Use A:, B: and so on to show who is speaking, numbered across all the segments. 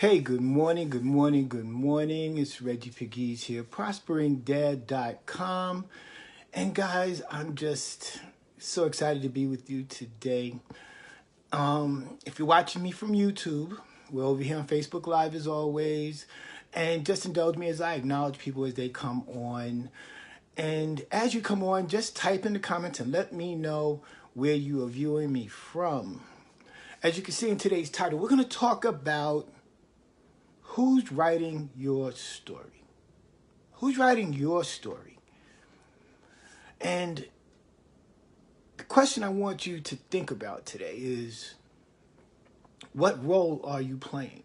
A: Hey, good morning, good morning, good morning. It's Reggie Pegues here, prosperingdad.com. And guys, I'm just so excited to be with you today. If you're watching me from YouTube, we're over here on Facebook Live as always. And just indulge me as I acknowledge people as they come on. And as you come on, just type in the comments and let me know where you are viewing me from. As you can see in today's title, we're going to talk about who's writing your story. Who's writing your story? And the question I want you to think about today is, what role are you playing?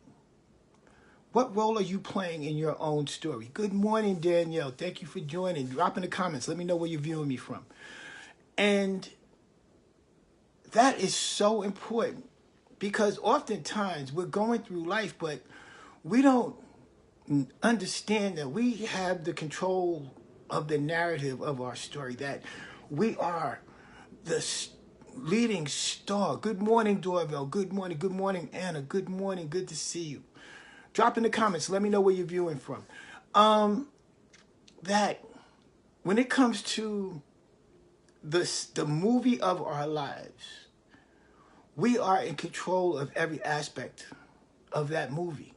A: What role are you playing in your own story? Good morning, Danielle. Thank you for joining. Drop in the comments. Let me know where you're viewing me from. And that is so important because oftentimes we're going through life, but we don't understand that we have the control of the narrative of our story, that we are the leading star. Good morning, Dorville. Good morning, Anna. Good morning, good to see you. Drop in the comments, let me know where you're viewing from. That when it comes to the movie of our lives, we are in control of every aspect of that movie.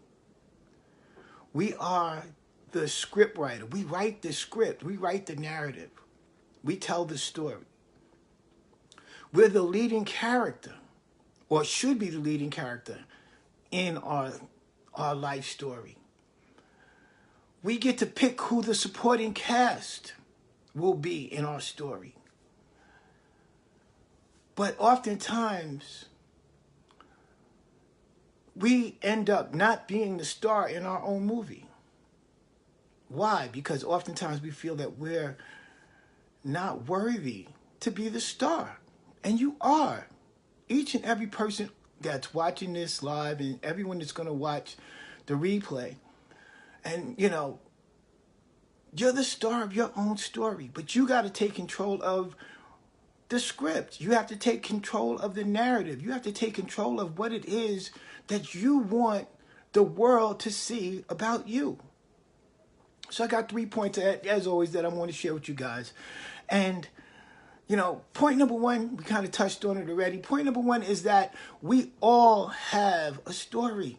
A: We are the script writer. We write the script. We write the narrative. We tell the story. We're the leading character, or should be the leading character, in our life story. We get to pick who the supporting cast will be in our story. But oftentimes, we end up not being the star in our own movie. Why? Because oftentimes we feel that we're not worthy to be the star. And you are. Each and every person that's watching this live and everyone that's going to watch the replay. And, you're the star of your own story. But you got to take control of the script. You have to take control of the narrative. You have to take control of what it is that you want the world to see about you. So I got 3 points, as always, that I want to share with you guys. And, point number one, we kind of touched on it already. Point number one is that we all have a story.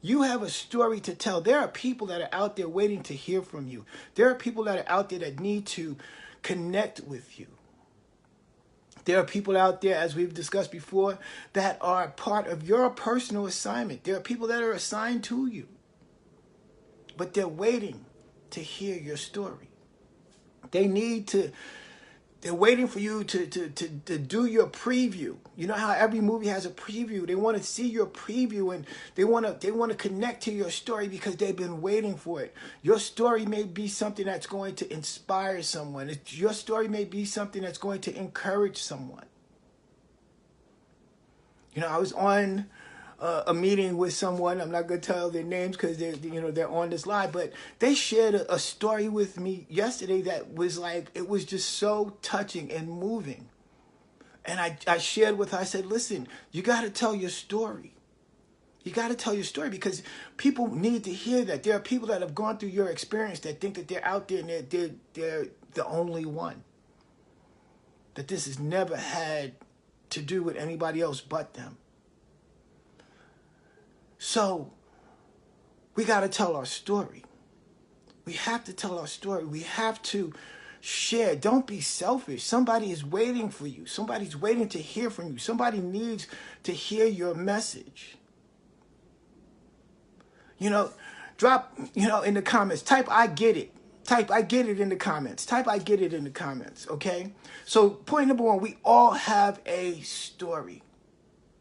A: You have a story to tell. There are people that are out there waiting to hear from you. There are people that are out there that need to connect with you. There are people out there, as we've discussed before, that are part of your personal assignment. There are people that are assigned to you, but they're waiting to hear your story. They're waiting for you to do your preview. You know how every movie has a preview. They want to see your preview and they want to connect to your story because they've been waiting for it. Your story may be something that's going to inspire someone. Your story may be something that's going to encourage someone. I was on a meeting with someone. I'm not going to tell their names because they're on this live, but they shared a story with me yesterday that was it was just so touching and moving. And I shared with her, I said, listen, you got to tell your story. You got to tell your story because people need to hear that. There are people that have gone through your experience that think that they're out there and they're the only one. That this has never had to do with anybody else but them. So we got to tell our story. We have to tell our story. We have to share. Don't be selfish. Somebody is waiting for you. Somebody's waiting to hear from you. Somebody needs to hear your message. Drop, in the comments. Type, I get it. Type, I get it in the comments. Type, I get it in the comments, okay? So point number one, we all have a story.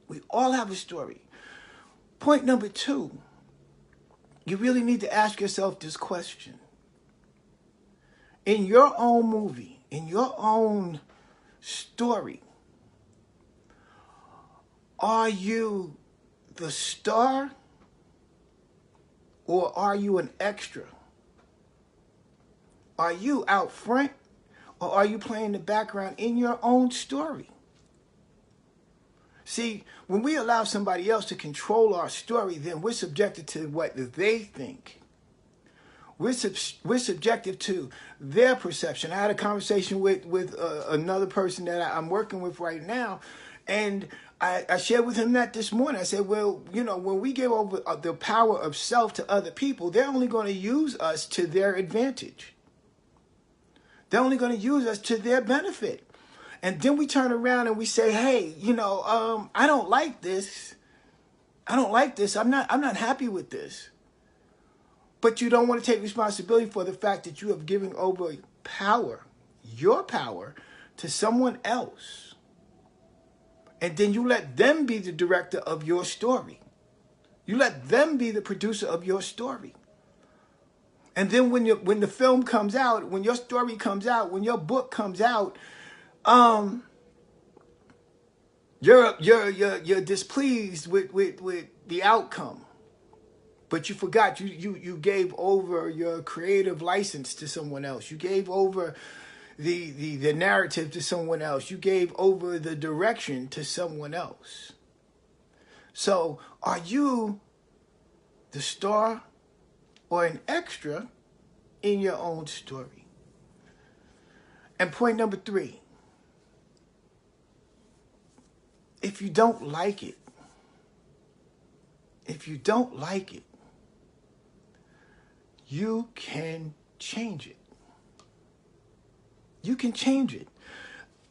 A: We all have a story. Point number two, you really need to ask yourself this question. In your own movie, in your own story, are you the star or are you an extra? Are you out front or are you playing the background in your own story? See, when we allow somebody else to control our story, then we're subjected to what they think. We're subjective to their perception. I had a conversation with another person that I'm working with right now, and I shared with him that this morning. I said, well, you know, when we give over the power of self to other people, they're only going to use us to their advantage. They're only going to use us to their benefit. And then we turn around and we say, hey, you know, I don't like this. I don't like this. I'm not happy with this. But you don't want to take responsibility for the fact that you have given over power, your power, to someone else. And then you let them be the director of your story. You let them be the producer of your story. And then when the film comes out, when your story comes out, when your book comes out, you're displeased with the outcome. But you forgot, you gave over your creative license to someone else. You gave over the narrative to someone else. You gave over the direction to someone else. So are you the star or an extra in your own story? And point number 3, if you don't like it, you can change it. You can change it.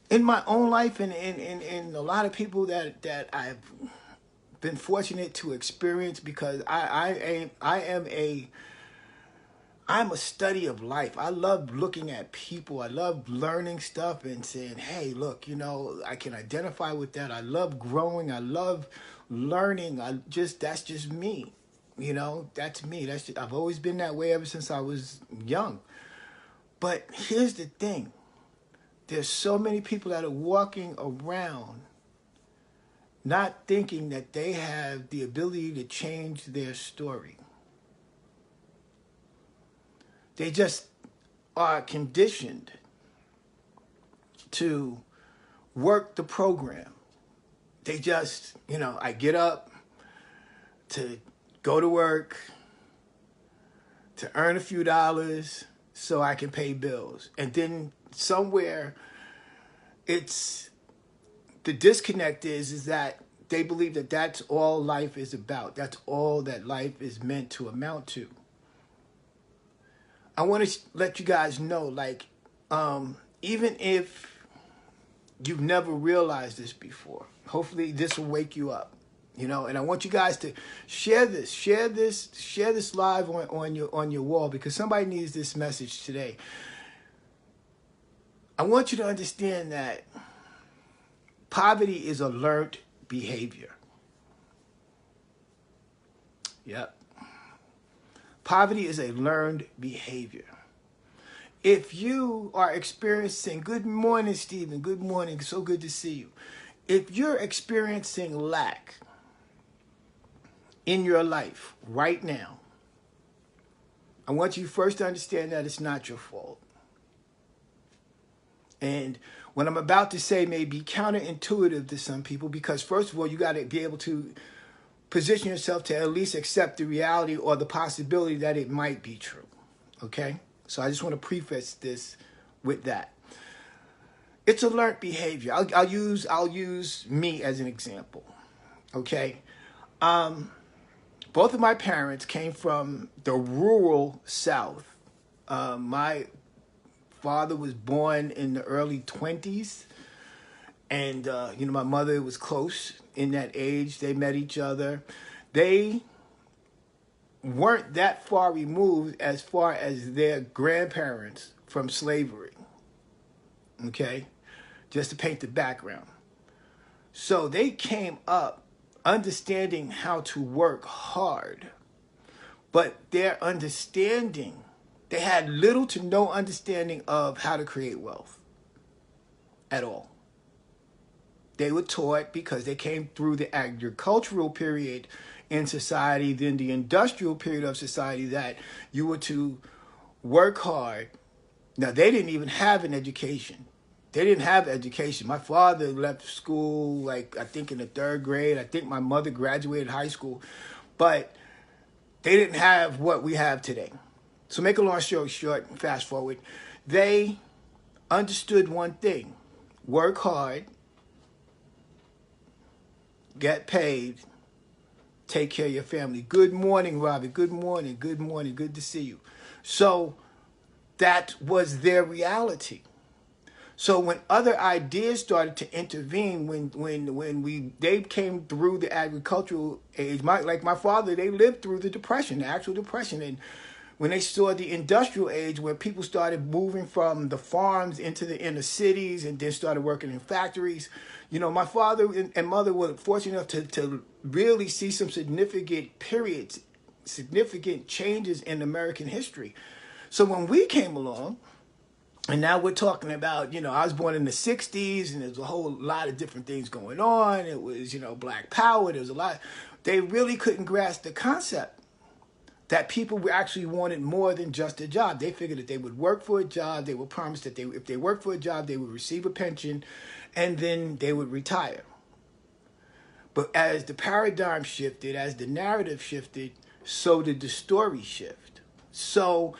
A: In my own life and in a lot of people that I've been fortunate to experience, because I'm a study of life. I love looking at people. I love learning stuff and saying, hey, look, you know, I can identify with that. I love growing. I love learning. That's just me. You know, that's me. I've always been that way ever since I was young. But here's the thing. There's so many people that are walking around not thinking that they have the ability to change their story. They just are conditioned to work the program. They just, you know, I get up to go to work, to earn a few dollars so I can pay bills. And then somewhere the disconnect is that they believe that that's all life is about. That's all that life is meant to amount to. I want to let you guys know, like, even if you've never realized this before, hopefully this will wake you up, you know. And I want you guys to share this live on your wall, because somebody needs this message today. I want you to understand that poverty is a learned behavior. Yep. Poverty is a learned behavior. If you are experiencing, good morning, Stephen, good morning, so good to see you. If you're experiencing lack in your life right now, I want you first to understand that it's not your fault. And what I'm about to say may be counterintuitive to some people, because first of all, you got to be able to position yourself to at least accept the reality or the possibility that it might be true. Okay? So I just want to preface this with that. It's a learned behavior. I'll use me as an example. Okay? Both of my parents came from the rural South. My father was born in the early 20s. And, my mother was close in that age. They met each other. They weren't that far removed as far as their grandparents from slavery. Okay? Just to paint the background. So they came up understanding how to work hard. But their understanding, they had little to no understanding of how to create wealth at all. They were taught, because they came through the agricultural period in society, then the industrial period of society, that you were to work hard. Now, they didn't even have an education. They didn't have education. My father left school, like, I think in the 3rd grade. I think my mother graduated high school. But they didn't have what we have today. So make a long story short, fast forward. They understood one thing. Work hard, get paid, take care of your family. Good morning, Robbie. Good morning. Good morning. Good to see you. So that was their reality. So when other ideas started to intervene, when they came through the agricultural age, like my father, they lived through the Depression, the actual Depression. And when they saw the industrial age, where people started moving from the farms into the inner cities and then started working in factories, you know, my father and mother were fortunate enough to really see some significant periods, significant changes in American history. So when we came along, and now we're talking about, you know, I was born in the 60s, and there's a whole lot of different things going on. It was, you know, Black Power. There was a lot. They really couldn't grasp the concept that people actually wanted more than just a job. They figured that they would work for a job. They were promised that if they worked for a job, they would receive a pension, and then they would retire. But as the paradigm shifted, as the narrative shifted, so did the story shift. So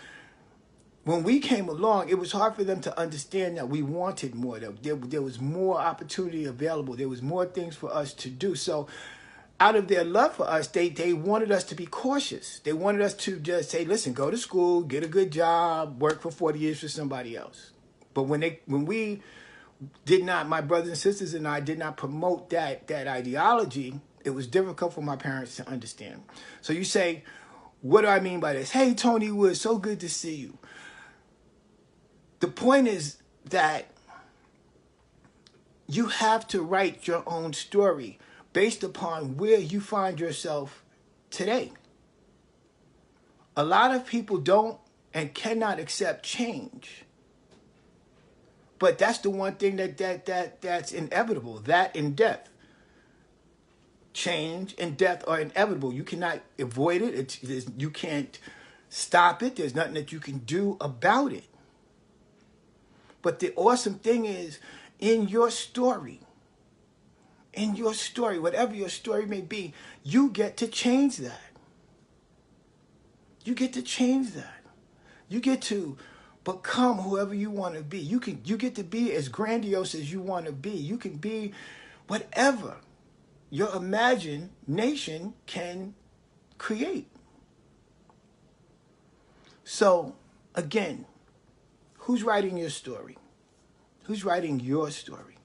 A: when we came along, it was hard for them to understand that we wanted more. There was more opportunity available. There was more things for us to do. So out of their love for us, they wanted us to be cautious. They wanted us to just say, listen, go to school, get a good job, work for 40 years for somebody else. But when we did not, my brothers and sisters and I did not promote that ideology, it was difficult for my parents to understand. So you say, what do I mean by this? Hey, Tony Wood, so good to see you. The point is that you have to write your own story based upon where you find yourself today. A lot of people don't and cannot accept change. But that's the one thing that's inevitable, that and death. Change and death are inevitable. You cannot avoid it. You can't stop it. There's nothing that you can do about it. But the awesome thing is, in your story, whatever your story may be, you get to change that. You get to change that. You get to become whoever you want to be. You get to be as grandiose as you want to be. You can be whatever your imagination can create. So, again, who's writing your story? Who's writing your story?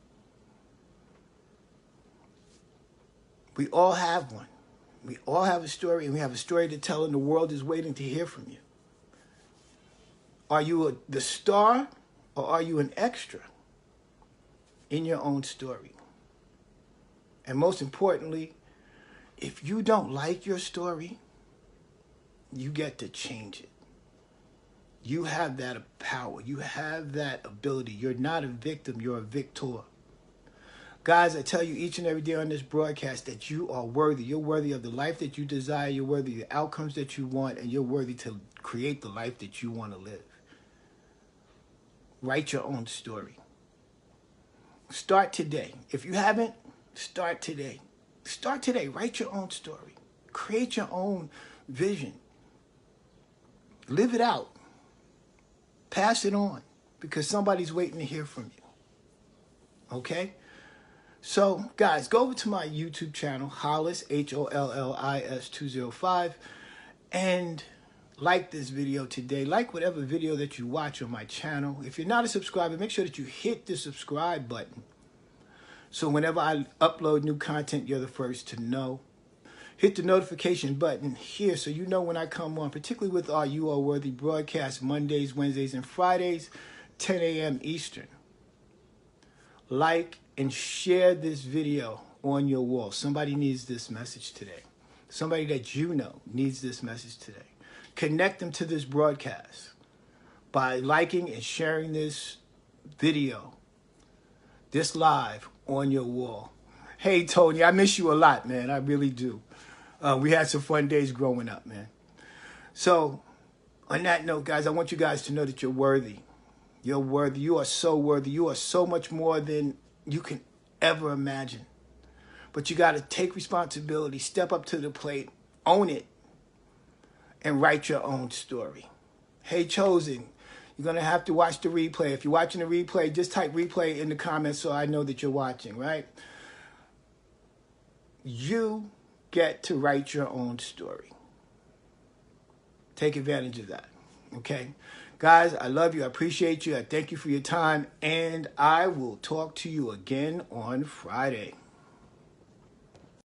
A: We all have one. We all have a story, and we have a story to tell, and the world is waiting to hear from you. Are you the star, or are you an extra in your own story? And most importantly, if you don't like your story, you get to change it. You have that power. You have that ability. You're not a victim. You're a victor. Guys, I tell you each and every day on this broadcast that you are worthy. You're worthy of the life that you desire. You're worthy of the outcomes that you want. And you're worthy to create the life that you want to live. Write your own story. Start today. If you haven't, start today. Start today. Write your own story. Create your own vision. Live it out. Pass it on, because somebody's waiting to hear from you. Okay? So, guys, go over to my YouTube channel, Hollis, Hollis 205, and like this video today. Like whatever video that you watch on my channel. If you're not a subscriber, make sure that you hit the subscribe button. So whenever I upload new content, you're the first to know. Hit the notification button here so you know when I come on, particularly with our You Are Worthy broadcast, Mondays, Wednesdays, and Fridays, 10 a.m. Eastern. Like and share this video on your wall. Somebody needs this message today. Somebody that you know needs this message today. Connect them to this broadcast by liking and sharing this video, this live, on your wall. Hey, Tony, I miss you a lot, man. I really do. We had some fun days growing up, man. So, on that note, guys, I want you guys to know that you're worthy. You're worthy. You are so worthy. You are so much more than you can ever imagine. But you got to take responsibility, step up to the plate, own it, and write your own story. Hey, Chosen, you're going to have to watch the replay. If you're watching the replay, just type replay in the comments so I know that you're watching, right? You get to write your own story. Take advantage of that, okay? Guys, I love you. I appreciate you. I thank you for your time. And I will talk to you again on Friday.